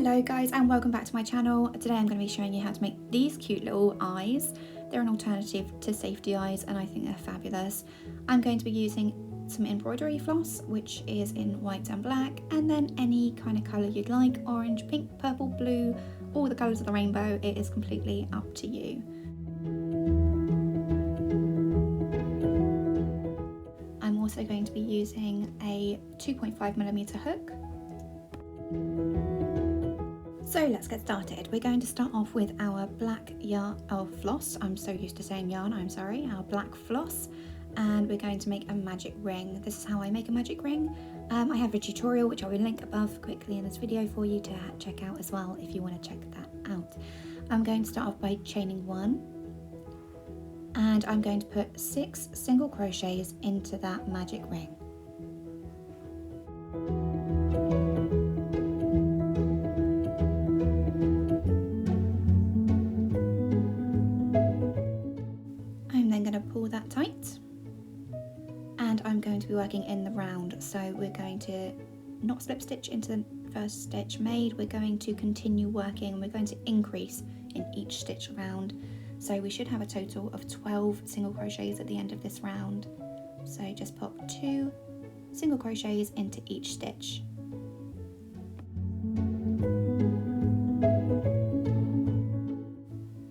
Hello guys and welcome back to my channel. Today I'm going to be showing you how to make these cute little eyes. They're an alternative to safety eyes and I think they're fabulous. I'm going to be using some embroidery floss which is in white and black, and then any kind of colour you'd like: orange, pink, purple, blue, all the colours of the rainbow. It is completely up to you. I'm also going to be using a 2.5mm hook. So let's get started. We're going to start off with our black yarn, floss. I'm so used to saying yarn, I'm sorry. Our black floss, and we're going to make a magic ring. This is how I make a magic ring. I have a tutorial which I will link above quickly in this video for you to check out as well if you want to check that out. I'm going to start off by chaining 1, and I'm going to put 6 single crochets into that magic ring. Pull that tight, and I'm going to be working in the round, so we're going to not slip stitch into the first stitch made. We're going to continue working and we're going to increase in each stitch round, so we should have a total of 12 single crochets at the end of this round. So just pop 2 single crochets into each stitch.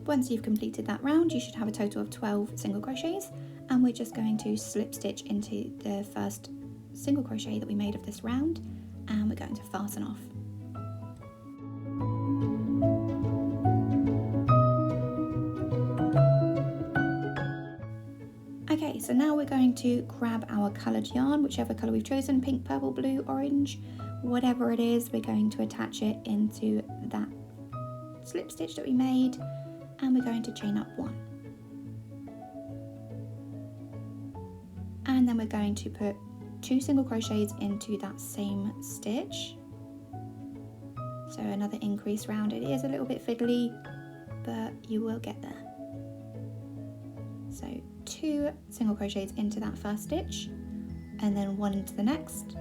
Once you've completed that round, you should have a total of 12 single crochets, and we're just going to slip stitch into the first single crochet that we made of this round, and we're going to fasten off. Okay, so now we're going to grab our coloured yarn, whichever colour we've chosen, pink, purple, blue, orange, whatever it is. We're going to attach it into that slip stitch that we made, and we're going to chain up 1, and then we're going to put 2 single crochets into that same stitch. So another increase round. It is a little bit fiddly, but you will get there. So 2 single crochets into that first stitch, and then 1 into the next,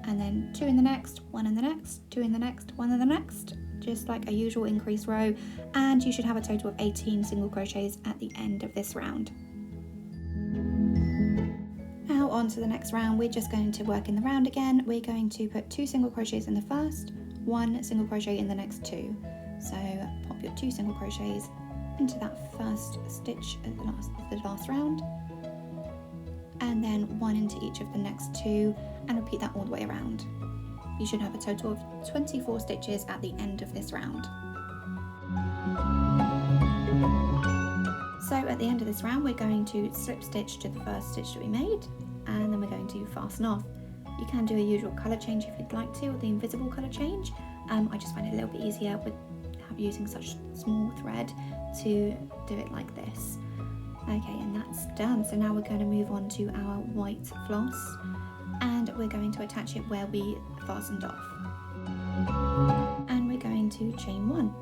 and then 2 in the next, 1 in the next, 2 in the next, 1 in the next, just like a usual increase row, and you should have a total of 18 single crochets at the end of this round. Now on to the next round. We're just going to work in the round again. We're going to put 2 single crochets in the first, 1 single crochet in the next 2. So pop your 2 single crochets into that first stitch at the last round, and then 1 into each of the next 2, and repeat that all the way around. You should have a total of 24 stitches at the end of this round. So at the end of this round, we're going to slip stitch to the first stitch that we made, and then we're going to fasten off. You can do a usual colour change if you'd like to, or the invisible colour change. I just find it a little bit easier with using such small thread to do it like this. Okay, and that's done. So now we're going to move on to our white floss, and we're going to attach it where we fastened off. And we're going to chain 1.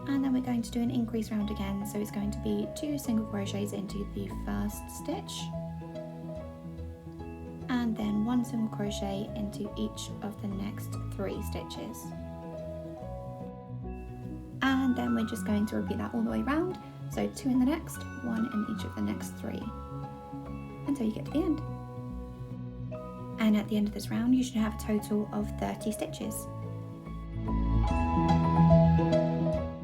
And then we're going to do an increase round again, so it's going to be 2 single crochets into the first stitch, and then 1 single crochet into each of the next 3 stitches. And then we're just going to repeat that all the way around, so 2 in the next, 1 in each of the next 3, until you get to the end. And at the end of this round, you should have a total of 30 stitches.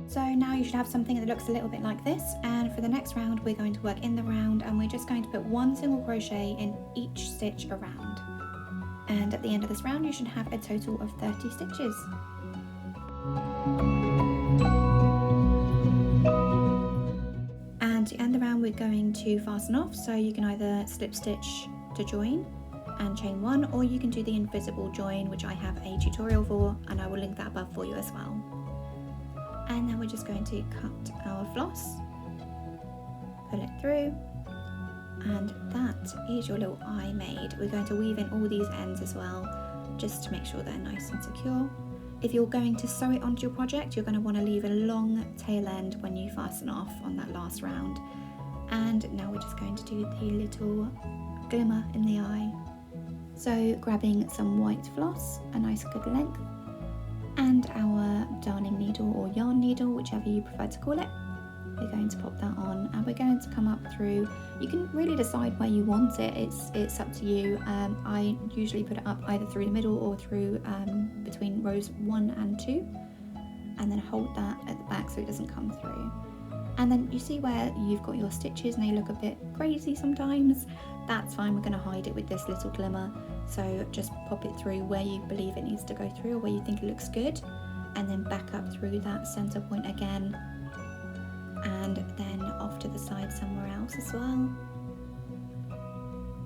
So now you should have something that looks a little bit like this, and for the next round we're going to work in the round, and we're just going to put 1 single crochet in each stitch around. And at the end of this round you should have a total of 30 stitches. And to end the round we're going to fasten off, so you can either slip stitch to join and chain 1, or you can do the invisible join, which I have a tutorial for, and I will link that above for you as well. And then we're just going to cut our floss, pull it through, and that is your little eye made. We're going to weave in all these ends as well, just to make sure they're nice and secure. If you're going to sew it onto your project, you're going to want to leave a long tail end when you fasten off on that last round. And now we're just going to do the little glimmer in the eye. So grabbing some white floss, a nice good length, and our darning needle or yarn needle, whichever you prefer to call it. We're going to pop that on, and we're going to come up through. You can really decide where you want it, it's up to you. I usually put it up either through the middle or through between rows 1 and 2, and then hold that at the back so it doesn't come through. And then you see where you've got your stitches and they look a bit crazy sometimes. That's fine, we're going to hide it with this little glimmer. So just pop it through where you believe it needs to go through or where you think it looks good, and then back up through that center point again, and then off to the side somewhere else as well.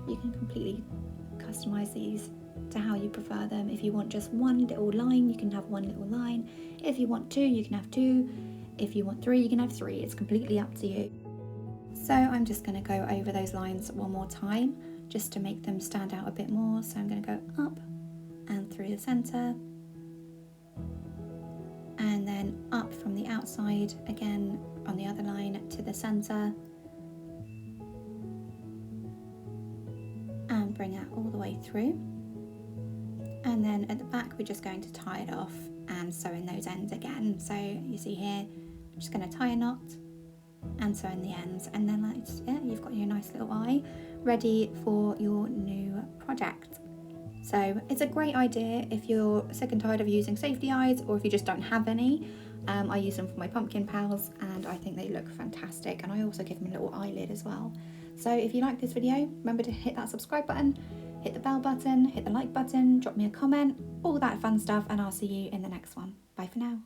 You can completely customize these to how you prefer them. If you want just one little line, you can have one little line. If you want 2, you can have 2. If you want 3, you can have 3. It's completely up to you. So I'm just going to go over those lines one more time just to make them stand out a bit more. So I'm going to go up and through the center, and then up from the outside again on the other line to the center, and bring it all the way through. And then at the back we're just going to tie it off and sew in those ends again. So you see here, I'm just going to tie a knot and sew in the ends, and then you've got your nice little eye ready for your new project. So it's a great idea if you're sick and tired of using safety eyes, or if you just don't have any. I use them for my pumpkin pals and I think they look fantastic, and I also give them a little eyelid as well. So if you like this video, remember to hit that subscribe button, hit the bell button, hit the like button, drop me a comment, all that fun stuff, and I'll see you in the next one. Bye for now.